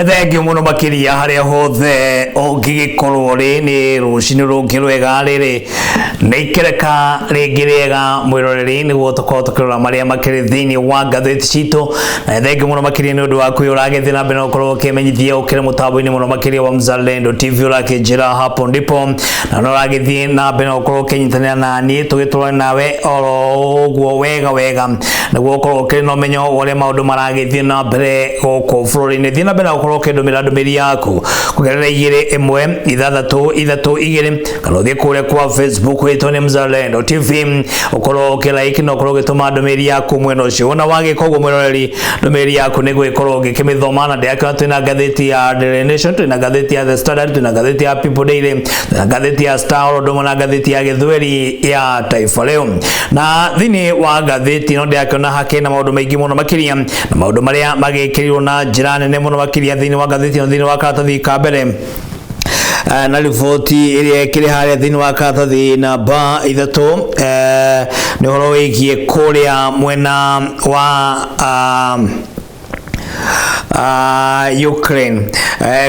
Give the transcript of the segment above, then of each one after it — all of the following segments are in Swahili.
Thank you muno makiria haria hothe ongigikorwo ri ni rucini rungi rwega riri nikereka ringi riega mwiroreri niguo tukorwo tukirora maria makiri thiini wa ngatheti citu. Thank you muno makiria ni undu wa kuyuragithia na mbere ukorwo ukimenyithia ukire mutambo-ini muno makiria wa Mzalendo TV urakijira hapo ndipo na noragithie na mbere ukorwo ukinyitanira nani tugitwara nawe oro uguo wega niguo ukorwo ukiri na umenyo uria maundu maragithie na mbere guku bururi-ini thie na mbere ukorwo ukindumira ndumiri yaku kugerera 21632 kana uthie kuria kwa Facebook witwo ni Mzalendo TV ukorwo ukilike na ukorwo ugituma ndumiri yaku mwena ucio ona wagika uguo mwiroreri ndumiri yaku niguo ikorwo ugikimithoma na ndiakira twina ngatheti ya Daily Nation, twina ngatheti ya The Standard, twina ngatheti ya People Daily, twina ngatheti ya Star Orodomo na ngatheti ya Githweri ya Taifa Leo. Na thini wa ngatheti no ndiakona hake na maundu maingi muno makiria na maundu maria magikirirwo na njira nene muno makiria thini wa ngatheti no thini wa karatathi ka mbere na riboti iria kiri haria thini wa karatathi namba 3 ni horo wigie kuria mwena wa Ukraine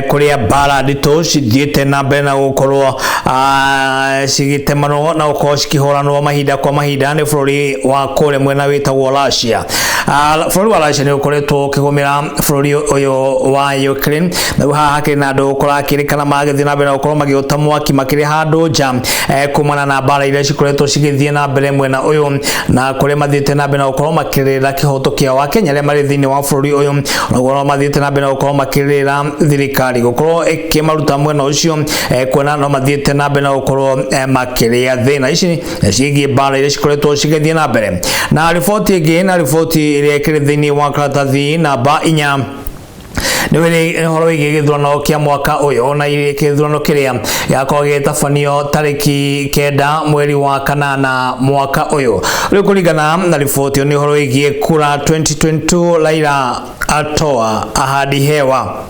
kuria bara ndito cithiite na mbere na gukorwo cigitemano na gukorwo cikihoranwo mahinda kwa mahinda ni bururi wa kure mwena witagwo Russia. Bururi wa Russia ni ukoretwo ukigumira bururi uyu wa Ukraine na haha hakiri na andu ukora kirikana magithie na mbere gukorwo magiota mwaki makiri handu nja kumana na bara iria cikoretwo cigithie na mbere mwena uyu na kuria mathiite na mbere na gukorwo makirira kihoto kia wa Kenya aria mari thiini wa bururi uyu na gukorwo mathiite na mbere na gukorwo makirira thirikari gukorwo ikimaruta mwena ucio kuona no mathiite na mbere na gukorwo makiria thina ici ciigie bara iria cikoretwo cigithie na mbere. Na riboti ingi na riboti iria ikiri thiini wa karatathi namba 4 niwe horo wigi githurano kia mwaka uyu na githurano kiria yakorwo gitabanio tariki 9 mweri wa 8 mwaka uyu. Riu kuringana na riboti ni horo wigi kura 2022 Raila atoa ahadi hewa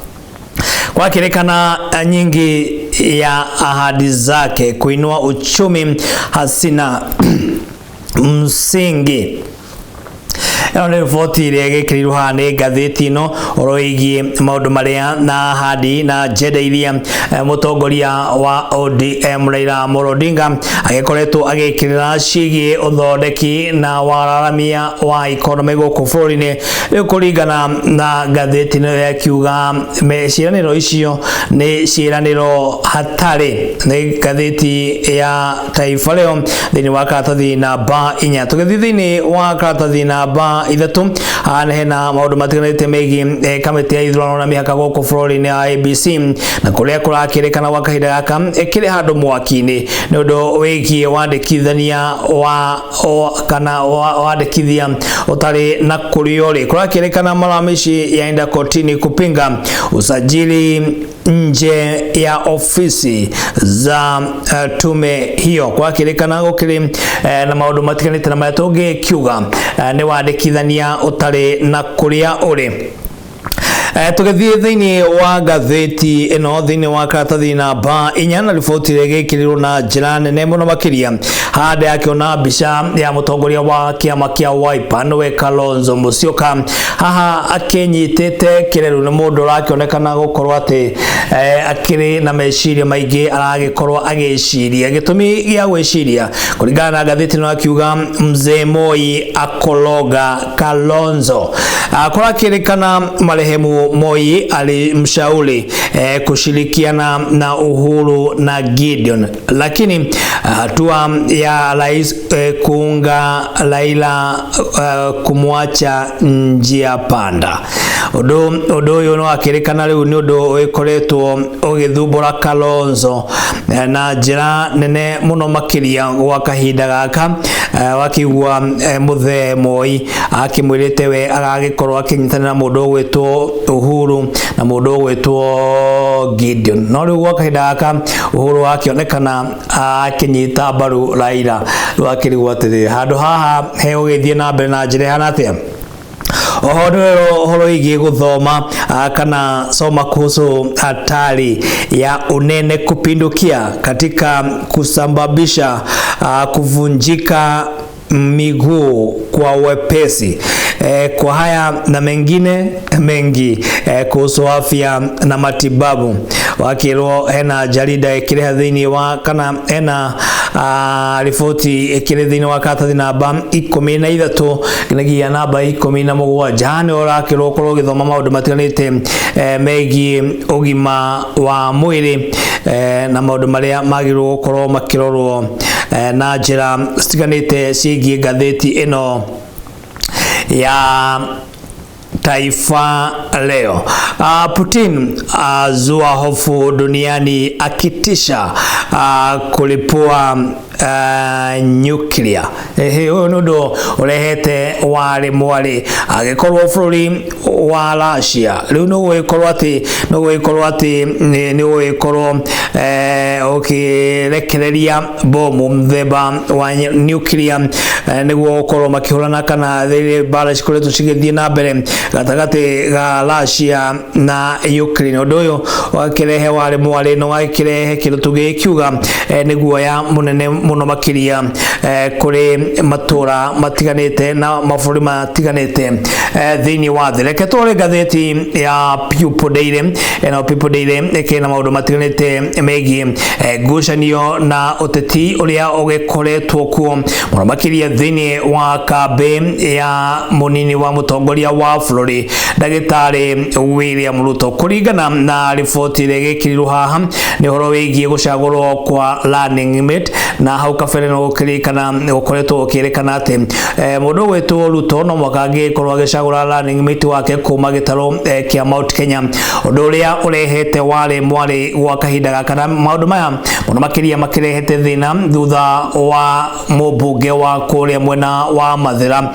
kwa kirikana nyingi ya ahadi zake kuinua uchumi hasina msingi. Eno riboti iria igikirirwo haha ni ngatheti ino horo wigie maundu maria na ahadi na njenda iria mutongoria wa ODM Raila Amolo Odinga agikoretwo agikirira ciigie uthondeki na wararamia wa economy guku bururi-ini. Riu kuringana na ngatheti ino yakiuga ciiraniro icio ni ciiraniro hatari. Ni ngatheti ya Taifa Leo thiini wa karatathi namba 4 tugithii thiini wa karatathi namba 3 hena maundu matiganite megie kamiti ya ithurano na mihaka guku bururi-ini ya ABC na kuria kurakirikana gwa kahinda gaka ikiri handu mwaki-ini ni undu wigie wandikithania kana wandikithia utari na kuriori kurakirikana malalamishi yaenda kotini kupinga usajili nje ya ofisi za tume hiyo. Kwa kirikana gukiri na maundu matiganite na maria tungikiuga ni wandikithania utari na kuria uri. Tugithie thiini wa ngatheti ino thiini wa karatathi namba 4 na riboti iria igikirirwo na njira nene muno makiria handa akiona mbica ya mutongoria wa kiama kia Wiper niwe Kalonzo Musyoka haha akinyitite kireru ni mundu urakionekana gukorwo ati akiri na meciria maingi aragikorwo agiciria gitumi gia gwiciria kuringana na ngatheti ino akiuga Mzee Moi akologa Kalonzo kurakirikana marehemu Moi alimshauri kushirikiana na Uhuru na Gideon, lakini hatua ya rais kuunga Raila kumwacha njia panda. Udo uyu no akirikana riu ni undu ukoretwo ugithumbura Kalonzo na njira nene muno makiria gwa kahinda gaka wakigwa Muthe Moi akimwirite we agagikorwo akinyitanira mundu gwitwo Uhuru na mundu gwitwo Gideon. No riu gwa kahinda gaka Uhuru akionekana akinyita mbaru Raila wakirigwo atiri handu haha he ugithie na mbere na njira hana atia. Horo igie guthoma kana soma kuhusu hatari ya unene kupindukia katika kusababisha kuvunjika miguu kwa wepesi. Kwa haya na mengine mengi kuhusu afya na matibabu, wakirwo hena jarida ikireha thiini wa kana hena riboti ikire thiini wa katathi namba 13 nginyagia namba 17 ni urakirwo korwo githoma maundu matiganite megie ugima wa mwiri na maundu maria magirwo korwo makirorwo na njira citiganite cigie ngatheti ino ya Taifa Leo. Putin azua hofu duniani akitisha kulipua nuclear. Huyo nudo urehete wale mwale agikorwo bururi wa Russia riu no gwikorwo ati ni gwikorwo ukirekereria bomu mthemba wa nuclear niguo gukorwo makihurana kana mbara cikoretwo cigithie na mbere gatagati ga Russia na Ukraine. Undu uyu wakirehe wale mwale no wakirehe kindu tugikiuga niguo ya munene muno makiria kuri matura matiganite na maburi matiganite thiini wa thĩ. Reke tũre ngathĩti ya People Daily. People Daily ikena maundu matiganite megie ngucanio na uteti uria ugikoretwo kuo muno makiria thiini wa kambe ya munini wa mutongoria wa bũrũri Ndagĩtarĩ William Ruto. Kuringana na riboti ĩrĩa ĩgĩkirirwo haha nĩ ũhoro wĩgiĩ gũcagũrwo kwa running mate, na hau kabere no gũkĩrĩkana gũkoretwo gũkĩrĩkana atĩ mũndũ gwĩtwo Ruto no mwaka angĩkorwo agĩcagũra running mate wake kuma gĩtarũ kĩa Mount Kenya, ũndũ ũrĩa ũrehete wale mwale gwa kahinda gaka. Na maũndũ maya mũno makĩria makĩrehete thĩna thutha wa mũmbunge wa kũrĩa mwena wa Mathĩra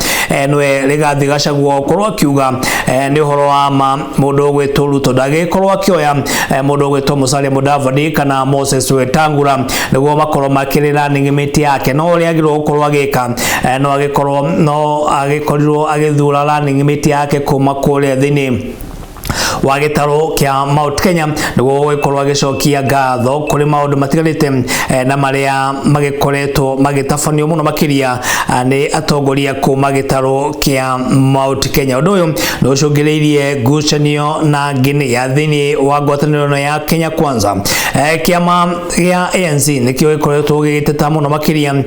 nwe Rigathi Gachagua korwo akiuga nĩ ũhoro wa ma mũndũ gwĩtwo Ruto ndagĩkorwo akĩoya mũndũ gwĩtwo Musalia Mudavadi kana Moses Wetangula nĩguo makorwo makĩrĩ running mate yake. No ũrĩa agĩrwo gũkorwo agĩka no agĩkorirwo agĩthura running mate yake kuma kũrĩa thĩinĩ wa gĩtarũ kĩa Mount Kenya nĩguo gũkorwo agĩcokia ngatho kũrĩ maũndũ matiganĩte na marĩa magĩkoretwo magĩtabanio mũno makĩria nĩ atongoria kuma gĩtarũ kĩa Mount Kenya. Ũndũ ũyũ nĩ ũcũngĩrĩirie ngucanio na ngĩnĩ ya thĩinĩ wa ngwatanĩro ya Kenya Kwanza. Kĩama gĩa ANC nĩkĩo gĩkoretwo gĩgĩteta mũno makĩria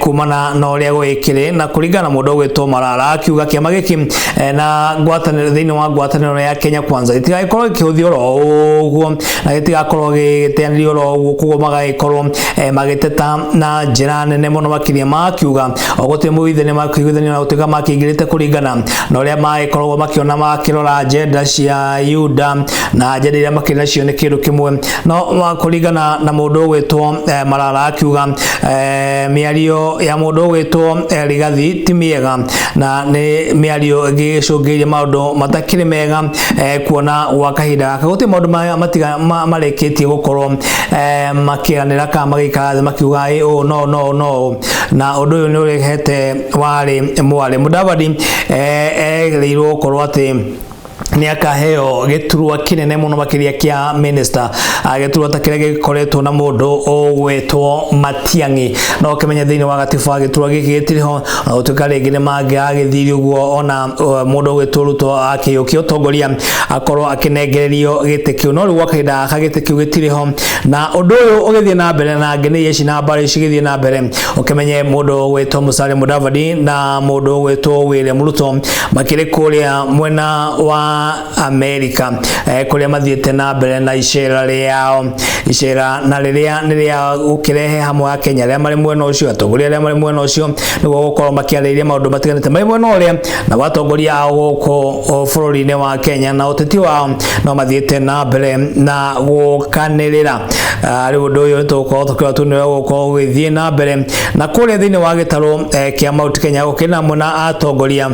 kumana na ũrĩa gwĩkĩrĩ, na kũringana mũndũ gwĩtwo Malala akiuga kĩama gĩkĩ na ngwatanĩro thĩinĩ wa ngwatanĩro ya Kenya Kwanza itigakorwo ikĩhũthio ro ũguo na itigakorwo gĩteanĩrio ro ũguo, koguo magagĩkorwo magĩteta na njĩra nene mũno makĩria makiuga gũtirĩ mũiguithania makĩiguithania na gũtuĩka makĩingĩrĩte kũringana na ũrĩa magĩkoragwo makĩona makĩrora agenda cia UDA na agenda iria makĩrĩ nacio nĩ kĩndũ kĩmwe. No kũringana na mũndũ gwĩtwo Malala akiuga mĩario ya mũndũ gwĩtwo Rigathi ti mĩega na nĩ mĩario ĩgĩcũngĩrĩria maũndũ matakĩrĩ mega kuona gwa kahinda gaka gũtirĩ maũndũ marĩkĩtie gũkorwo makĩanĩra kana magĩikara thĩ makiuga no na ũndũ ũyũ nĩ ũrehete wale mwale Mudavadi erĩirwo gũkorwo atĩ nĩ akaheo gĩturwa kĩnene mũno makĩria kĩa minister, gĩturwa ta kĩrĩa gĩkoretwo na mũndũ ũgwĩtwo Matiang'i. No ũkĩmenya thĩinĩ wa gatiba gĩturwa gĩkĩ gĩtirĩ ho, na gũtuĩka rĩngĩ nĩ mangĩagĩthirio ũguo ona mũndũ ũgwĩtwo Ruto akĩiyũkia ũtongoria akorwo akĩnengererio gĩtĩ kĩu. No rĩu gwa kahinda gaka gĩtĩ kĩu gĩtirĩ ho, na ũndũ ũyũ ũgĩthiĩ na mbere na ngĩnĩ ici na mbara cigĩthiĩ na mbere, ũkĩmenye mũndũ ũgwĩtwo Musalia Mudavadi na mũndũ ũgwĩtwo William Ruto makĩrĩ kũrĩa mwena wa Amerika kuria mathiĩte na mbere na icera rĩao, icera na rĩrĩa nĩ rĩa gũkĩrehe hamwe Akenya arĩa marĩ mwena ũcio, atongoria arĩa marĩ mwena ũcio nĩguo gũkorwo makĩarĩrĩria maũndũ matiganĩte marĩ mwena ũrĩa na atongoria ao gũkũ bũrũri-inĩ wa Kenya na ũteti wao no mathiĩte na mbere na gũkanĩrĩra. Rĩu ũndũ ũyũ nĩtũgũkorwo tũkĩrora nĩrĩa gũkorwo gũgĩthiĩ na mbere na kũrĩa thĩinĩ wa gĩtarũ kĩa Mount Kenya gũkĩrĩ na mwena atongoria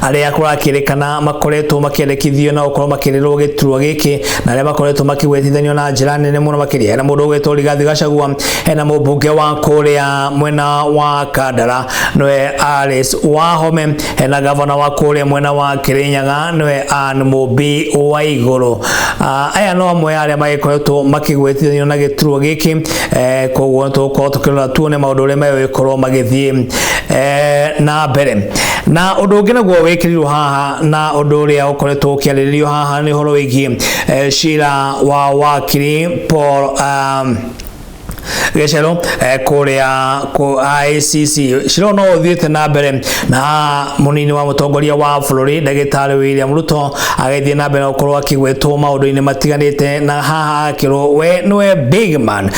aria kurakirekana makoretwo makiendekithio na ukorwo makirerwo giturwa giki na aria makoretwo makigwetithanio na njira nene muno makiria na mundu gwetwo Rigathi Gachagua ena mubunge wa kuria mwena wa Kandara noe Alice Wahome ena gavana wa kuria mwena wa Kirinyaga noe Ann Mubi wa iguru aya no amwe aria magikoretwo makigwetithanio na giturwa giki koguo tukirora tuone maundu ria mayo ikorwo magithie na mbere na undu ungi naguo wikirirwo haha na undu uria ukoretwo ukiariririo haha ni horo wigie cira wa wakiri Paul Gachero kuria ku ICC ciro no uthiete na mbere na munini wa mutongoria wa bururi Ndagitari William Ruto agethie na mbere ukorwo akigwetwo maundu-ini matiganite na haha akirwo we niwe big man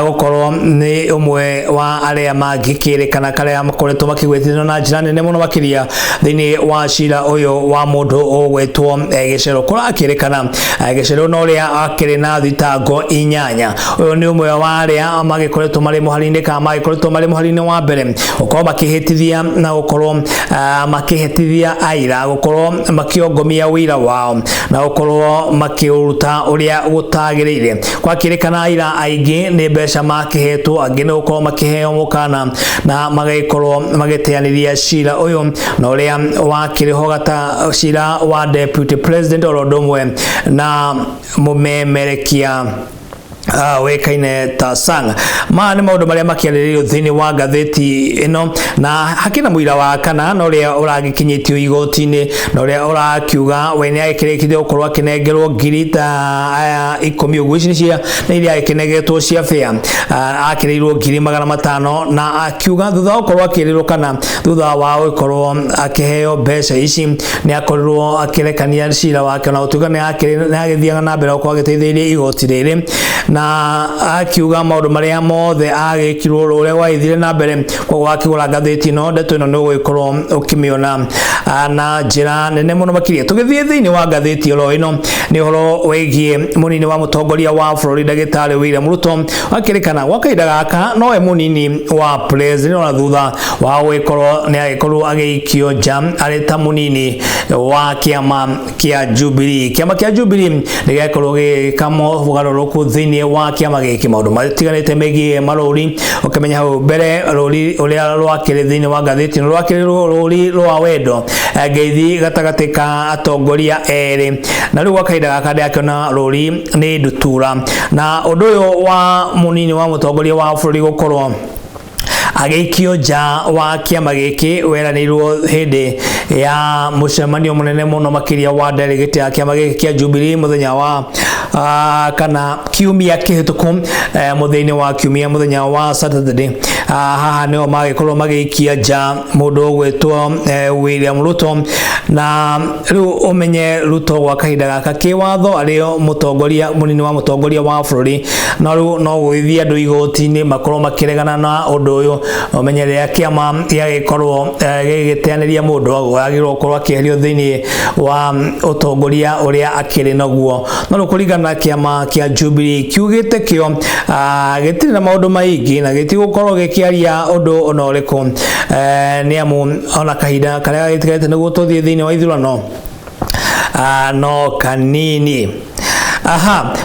gukorwo ni umwe wa aria mangikirikana karia makoretwo makigwetithio na njira nene muno makiria thiini wa cira uyu wa mundu ugwetwo Gachero kurakirikana Gachero no ria akiri na thitango 8 uyu ni umwe wa aria magikoretwo mari muharine ka magikoretwo mari muharine wa mbere ukorwo makihitithia na ukorwo makihitithia aira ukorwo makiongomia wira wao na ukorwo makiuruta uria gutagirire kwa kirikana aira aingi ni mbeca makihetwo angi ni ukorwo makiheo mukana na magaikorwo magiteaniria cira uyu na uria wakiriho gata cira wa deputy president Orodomwe na mumemerekia wekaine ta Sang ni maundu maria makiariririo thiini wa ngatheti ino na hakina muira wa kana no ria uragikinyitio igoti-ini no ria urakiuga we ni aikirikithio gukorwo akinengerwo ngiri ta 10 uguo ici cia na iria akinegetwo cia fea akirirwo ngiri 500 na akiuga thutha gukorwo akirirwo kana thutha wa gukorwo akiheo mbeca ici ni akorirwo akirekania cira wake na utuga ni agithiaga na mbere gukorwo agiteithĩrĩria igoti riri na akiuga maundu maria mothe agikirwo uria waithire na mbere kwa akigura ngatheti no ndeto ino no gukorwo ukimiona na njira nene muno makiria tugithie thiini wa ngatheti ro ino ni horo wegie munini wa mutongoria wa bururi Ndagitari William Ruto akirikana wakaida gaka no we munini wa president na thutha wa gukorwo ni agikorwo agiikio jam areta munini wa kiama kia Jubilee ni gakorwo gikamo bugaruruku thiini wa kiama giki maundu matiganite megie maruri ukimenya hau mbere ruri uria rwakire thiini wa ngatheti rwakire ruri rwa wendo ngeithi gatagatika atongoria eri na riu wakaida gaka ndiakona ruri ni ndutura na undu uyu wa munini wa mutongoria wa bururi gukorwo ageikio ja wa kiama giki weranirwo hindi ya mucemanio munene muno makiria wa delegate ya kiama giki kia Jubilee muthenya wa kana kiumia kihituku muthenya wa kiumia muthenya wa Saturday haha nio magikorwo magiikia ja mundu gwetwo William Ruto na riu umenye Ruto gwa kahinda gaka kiwatho ario mutongoria munini wa mutongoria wa bururi na riu no gwithia andu igoti-ini makorwo makiregana na undu uyu umenyerera kiama giagikorwo gigiteaniria mundu agirwo korwo akieherio thiini wa utongoria uria akiri naguo no kuringana na kiama kia Jubilee kiugite kio gitiri na maundu maingi na gitigukorwo gikiaria undu ona uriku ni amu ona kahinda karia gitigate niguo tuthie thiini wa ithurano no kanini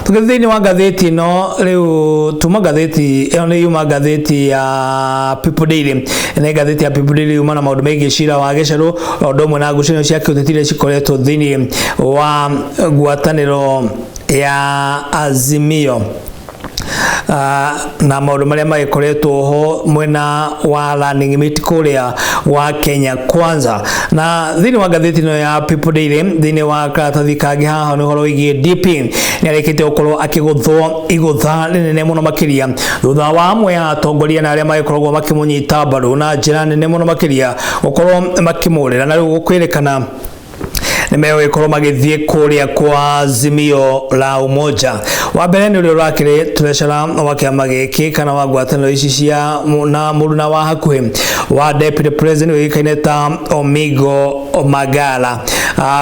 tugathiini wa ngatheti no riu tuma ngatheti ino ni yuma ngatheti ya People Daily na ngatheti ya People Daily yuma na maundu megie cira wa Gachero Orodomwe na ngucanio cia kiutetire cikoretwo thiini wa ngwataniro ya Azimio na maundu maria magikoretwo ho mwena wa Running Mate kuria wa Kenya Kwanza na thiini wa ngatheti no ya People Daily thiini wa karatathi kangi haha ni horo wigie DP ni arikite gukorwo akiguthwo igutha nene muno makiria thutha wa amwe ya atongoria na aria magikoragwo makimunyita mbaru na njira nene muno makiria gukorwo makimurira na riu gukwirikana nimewekorwo magithie kuria kwa Azimio la Umoja. Wa mbere ni urakire treasurer wa kiama giki kana wa ngwataniro ici cia na muruna wa hakuhi wa deputy president wikaine ta Omigo Magala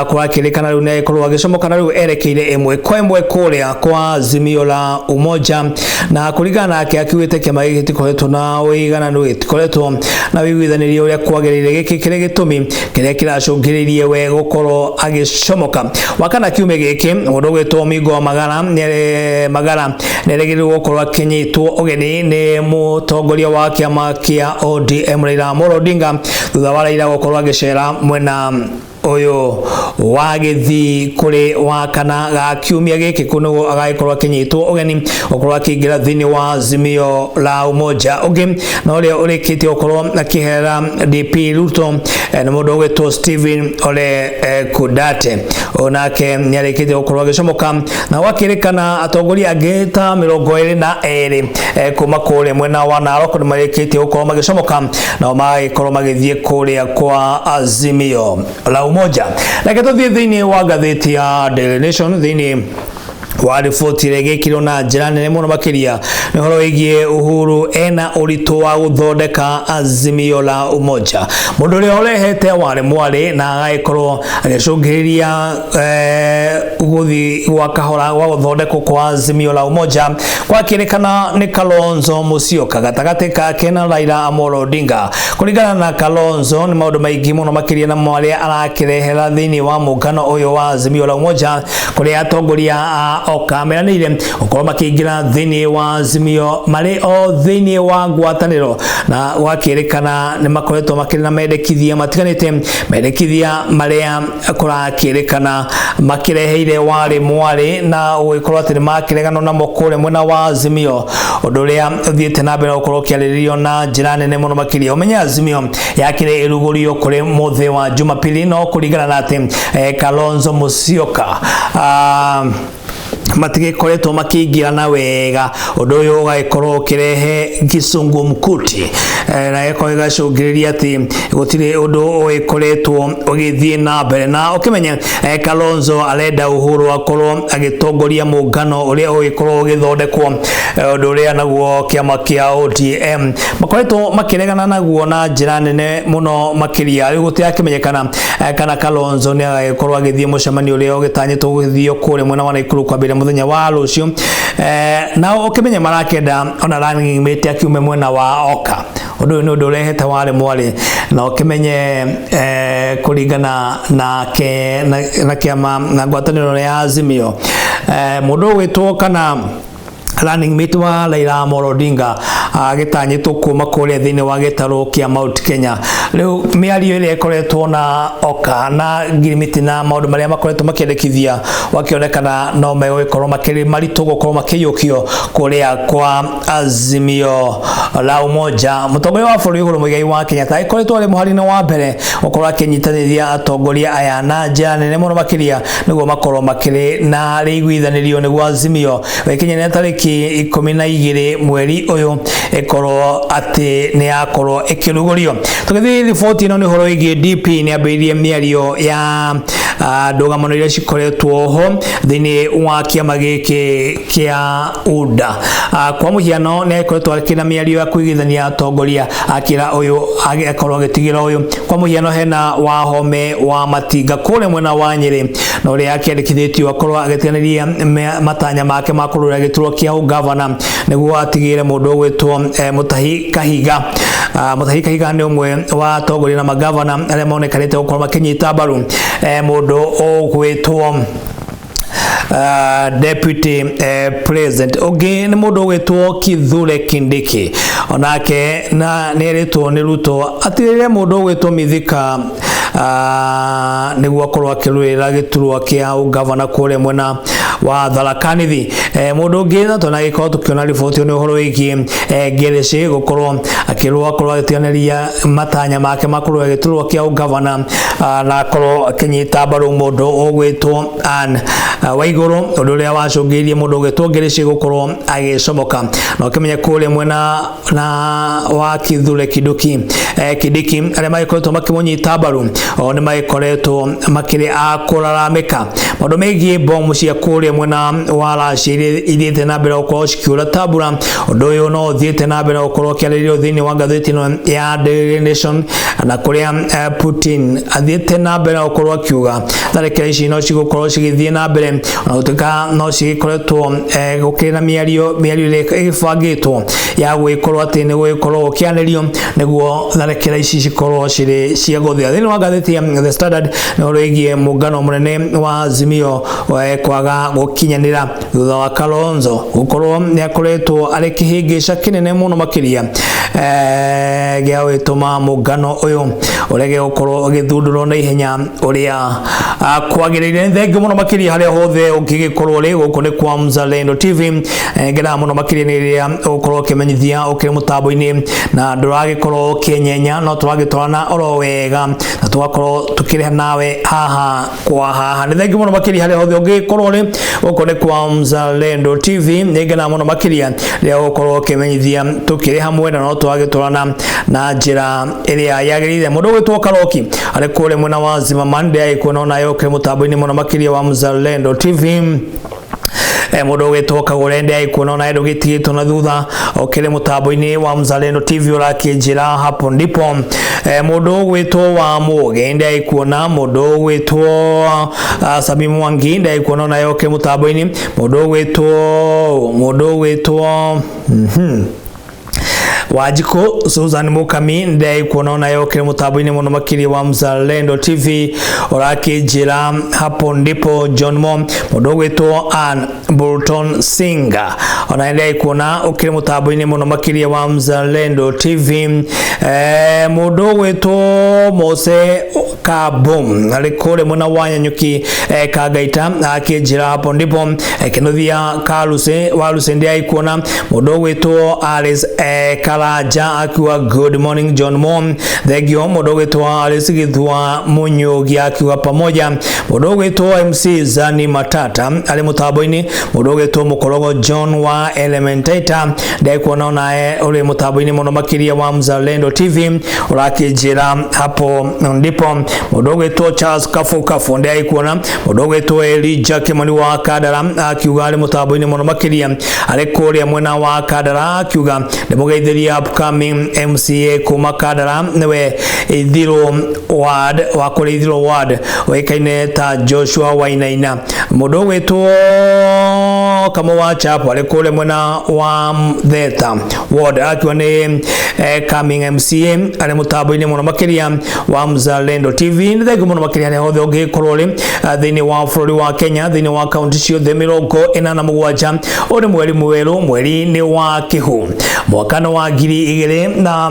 kurakirikana riu ne korwo agicomokana riu erekeire imwe kwa imwe kuria kwa Azimio la Umoja na kurigana nake akiwite kiama giki tikoretwo na uigananu gitikoretwo na wiguithanirio uria kwagirire giki kire gitumi kiria kiracungiririe we gukorwo agicomoka wakana kiume giki mundu gwitwo Omigo Magala neregerirwo gukorwo akinyitwo ugeni ni mutongoria wa kiama kia ODM Raila Amolo Odinga thutha wa Raila gukorwo agicera mwena oyo wagithi kuri wakana ga kiumia giki kuno agaikorwo akinyitwo ugeni ukorwo akigira thini wa Azimio la Umoja ugi na ule urikiti ukorwo akihera DP Ruto na mundu gwitwo Stephen Ole Kudate onake nyarikiti ukorwo agicomoka na wakirikana atongoria ageta 22 kuma kure mwena wa Narok ni marikiti ukorwo magicomoka na magaikorwo magithie kuria kwa Azimio la Umoja. Like to thini wa gatheti ya Daily Nation thini wa riboti regekiro na njira nene muno makiria ni horo igie Uhuru ena uritu wa guthondeka Azimio la Umoja. Mundu ri orehete wale mwale na agaikorwo agicungiriria uguthi wa kahora wa guthondeka kwa Azimio la Umoja kwa kirikana ni Kalonzo Musyoka gatagati kake na Raila Amolo Odinga. Kuringana na Kalonzo ni maundu maingi muno makiria na mwale arakirehera thini wa mungano uyu wa Azimio la Umoja kuria atongoria okameranire ukorwo makiingira thini wa Azimio mari o thini wa ngwataniro na wakirikana ni makoretwo makiri na mendekithia matiganite mendekithia maria kurakirikana makireheire wale mwale na uikorwo ati makiregano na mokore mwena wa Azimio unduria thiete na mbere ukorwo kiariririo na njira nene muno makiria umenya Azimio yakire irugurio kuri muthe wa Jumapili no kuringana na ati Kalonzo Musyoka matigikoretwo makingirana wega undu uyu ugaikorwo kirehe gisungu mkuti na eko igacungiriria ati gutire undu uikoretwo ugithie na mbere na ukimenya Kalonzo arenda Uhuru akorwo agitongoria mungano uria ugikorwo ugithondekwo undu uria naguo kiama kia ODM makoretwo makiregana naguo na njira nene muno makiria riu gutiakimenyekana kana Kalonzo ni agakorwo agithie mucemanio uria ugitanyitwo githio kure mwena wa Naikuru kwambira muthenya wa rucio na ukimenya marakenda ona running mate akiume mwena wa Oka undu ni undu urehete wale mwale na ukimenye kuringana na kiama na ngwataniro ya Azimio mundu witwo kana running mate wa Raila Amolo Odinga agitanyitwo kuma kuria thini wa gitaro kia Mount Kenya. Riu miario ile ikoretwo na Oka na girimiti na maundu maria makoretwo makiendekithia wakionekana no megoikorwo makiri maritu gukorwo makiyukio kuria kwa Azimio la Umoja. Mutongoria wa bũrũri Uhuru Muigai wa Kenyatta ikoretwo ari muharina wa mbere gukorwo akinyitaniria atongoria aya na njira nene muno makiria niguo makorwo makiri na riguithanirio niguo Azimio wekinyene tariki 12 mweri uyu ekorwo ati ni akorwo ekirugurio. Tugithi riboti ino ni horo igie DP ni ambirie miario ya ndũgamo iria cikoretwo ho thini wa kiama giki kia UDA. Kwa muhiano ni ikoretwo akina miario ya kuigithania atongoria akira uyu agikorwo agitigira uyu kwa muhiano hena Wahome wa Matinga kule mwena wa Nyeri na uria akiandikithitio akorwo agitiganiria matanya make makurura gituro kia ugavana niguo atigire mundu gwitwo Mutahi Kahiga. Mutahi Kahiga ni umwe wa atongoria na magavana aria monekanite gukorwo makinyita mbaru mundu ogwitwo deputy president ugi ni mundu gwitwo Kithure Kindiki onake na neretwo ni Ruto atirire mundu gwitwo Mithika niguo akorwo akirwira giturwa kia ugavana kure mwena wa Tharaka Nithi. Mundu ngina tona giko tukiona riboti ni uhoro wiki Ngereche gukorwo akirwa korwo agitianeria matanya make makorwo agiturwo kia ugavana na korwo akinyita mbaru mundu ugwitwo Anne Waiguru undu uria wacungiirie mundu ugwitwo Ngereche gukorwo agicomoka na ukimenya kule mwena na wa Kithure Kindiki aria magikoretwo makimunyita mbaru o ni magikoretwo makiri akuraramika maundu megie bomu cia kule mwena wa Russia ithiete na mbere gukorwo cikiura tabura undu uyu no uthiete na mbere gukorwo kiarĩrĩrio thiini wa ngathĩti ino ya Daily Nation na kuria Putin athiete na mbere gukorwo akiuga tharĩkĩra ici no cigũkorwo cigĩthie na mbere na gũtuĩka no cigĩkoretwo gũkĩrĩ na mĩario ĩgĩbangĩtwo ya gwĩkorwo atĩ nĩ gũgĩkorwo gũkĩanĩrio nĩguo tharĩkĩra ici cikorwo cirĩ cia gũthia thiini wa ngathĩti ya The Standard nĩ ũhoro wĩgiĩ mũngano mũnene wa Azimio kwaga gũkinyanĩra thutha wa Kalonzo gukorwo nĩ akoretwo arĩ kĩhĩngĩca kĩnene mũno makĩria gĩa gwĩtũma mũngano ũyũ ũrege gũkorwo ũgĩthundũrwo na ihenya ũrĩa kwagĩrĩire. Thengiũ mũno makĩria harĩa hothe ũngĩgĩkorwo rĩ gũkũ nĩ kwa Mzalendo TV ngena mũno makĩria nĩ rĩrĩa ũgũkorwo ũkĩmenyithia ũkĩrĩ mũtambo-inĩ na ndũragĩkorwo ũkĩnyenya no tũragĩtwarana oro wega na tũgakorwo tũkĩrĩha nawe haha kwa haha. Nĩ thengiũ mũno makĩria harĩa hothe ũngĩgĩkorwo rĩ gũkũ nĩ kwa Mzalendo TV ngena mũno makĩria rĩrĩa ũgũkorwo ũkĩmenyithia tũkĩrĩ hamwe na no tũragĩtwarana na njĩra ĩrĩa yagĩrĩire. Mũndũ ũgwĩtwo Karoki arĩ kũrĩa mwena wa Zimmerman ndĩragĩkuona nayo ũkĩrĩ mũtambo-inĩ mũno makĩria wa Mzalendo TV. Mundu ugwitwo Kagure ndĩragĩkuona nayo ndũgĩtigĩtwo na thutha ũkĩrĩ mũtambo-inĩ wa Mzalendo TV ũrakĩnjĩra hapo ndipo. Mundu ugwĩtwo wa Muge ndĩragĩkuona mundu ugwĩtwo Sami Mwangi ndĩragĩkuona nayo ũkĩrĩ mũtambo-inĩ mundu ugwĩtwo Wajiko Susan Mukami ndĩragĩkuona nayo ũkĩrĩ mũtambo-inĩ mũno makĩria wa Mzalendo TV ũrakĩnjĩra hapo ndipo. John Mo mundu ugwĩtwo Ann Burton Singer ona ndĩragĩkuona ũkĩrĩ mũtambo-inĩ mũno makĩria wa Mzalendo TV. Mundu ugwĩtwo Mose Kabum arĩ kũrĩa mwena wa Nyanyuki Kangaita akĩnjĩra hapo ndipo. Kĩnuthia Kaluse ndĩragĩkuona mundu ugwĩtwo Alice Karaja akiwa good morning John Mom thegio mundu ugwĩtwo Alice Githua Munyugi akiwa pamoja mundu ugwĩtwo MC Zani Matata arĩ mũtambo-inĩ mundu ugwĩtwo Mukorogo John wa Elementator ndĩragĩkuona naye ũrĩ mũtambo-inĩ mũno makĩria wa Mzalendo TV ũrakĩnjĩra hapo ndipo. Mundu ugwĩtwo Charles Kafu ndĩragĩkuona mundu ugwĩtwo Elijah Kimani wa Kadara akiuga arĩ mũtambo-inĩ mũno makĩria arĩ kũrĩa mwena wa Kadara akiuga ndĩmũgeithĩria upcoming MCA kuma Kadara niwe Ithiro Ward wa kũrĩa Ithiro Ward oĩkaine ta Joshua Wainaina. Mundu ugwĩtwo Kamũwa Chapo arĩ kũrĩa mwena wa Theta Ward akiuga nĩ coming MCA arĩ mũtambo-inĩ mũno makĩria wa Mzalendo TV. Nĩ thengiũ mũno makĩria harĩa hothe ũngĩgĩkorwo rĩ thĩinĩ wa bũrũri wa Kenya thĩinĩ wa kaunti ciothe 47 ũrĩ mweri mwerũ mweri nĩ wa Kĩhu mwaka wa 2022 na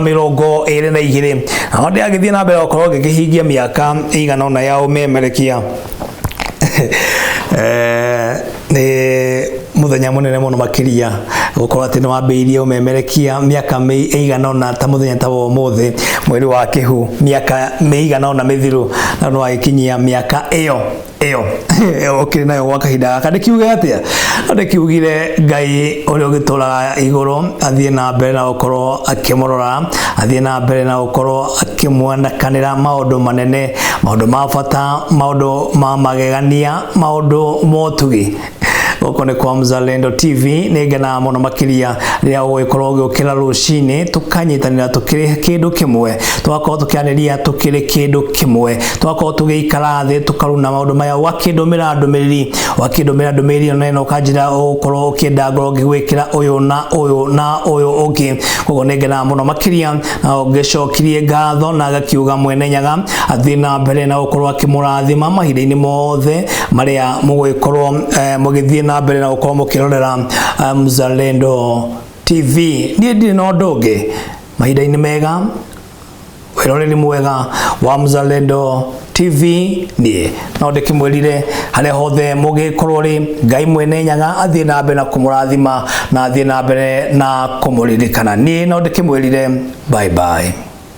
hondĩ agĩthiĩ na mbere gũkorwo gĩkĩhingia mĩaka ĩigana ũna ya ũmemerekia. Nĩ muthenya mũnene mũno makĩria gũkorwo atĩ nĩ wambĩrĩirie ũmemerekia mĩaka ĩigana ũna ta mũthenya ta ũmũthĩ mweri wa Kĩhu mĩaka ĩigana ũna mĩthiru na no agĩkinyia mĩaka ĩyo okĩrĩ nayo gwa kahinda gaka. Ndĩkiuge atĩa ndĩkiugire Ngai ũrĩa ũgĩtũraga igũrũ athiĩ na mbere na gũkorwo akĩmũrora athiĩ na mbere na gũkorwo akĩmwanakanĩra maũndũ manene maũndũ ma bata maũndũ ma magegania maũndũ motugi gũkũ nĩ kwa Mzalendo TV. nĩ ngena mũno makĩria rĩrĩa ũgũgĩkorwo ũgĩũkĩra rũcinĩ tũkanyitanĩra tũkĩrĩ kĩndũ kĩmwe tũgakorwo tũkĩanĩria tũkĩrĩ kĩndũ kĩmwe tũgakorwo tũgĩikara thĩ tũkaruna maũndũ maya wakĩndũmĩra ndũmĩrĩri ona ĩno ũkanjĩra ũgũkorwo ũkĩenda ngorwo ngĩgwĩkĩra ũyũ na ũyũ ũngĩ. Koguo nĩ ngena mũno makĩria na ũngĩcokirie ngatho na agakiuga mwene nyaga athiĩ na mbere na gũkorwo akĩmũrathima mahinda-inĩ mothe marĩa mũgũgĩkorwo mũgĩthiĩ na mbere na gũkorwo mũkĩrorera Mzalendo TV. Niĩ ndirĩ na ũndũ ũngĩ mahinda-inĩ mega wĩroreri mwega wa Mzalendo TV ni no ndikimwirire hare hothe mugikorwo ri Ngai mwene nyaga athie na mbere na kumurathima na athie na mbere na kumuririkana ni no ndikimwirire bye bye.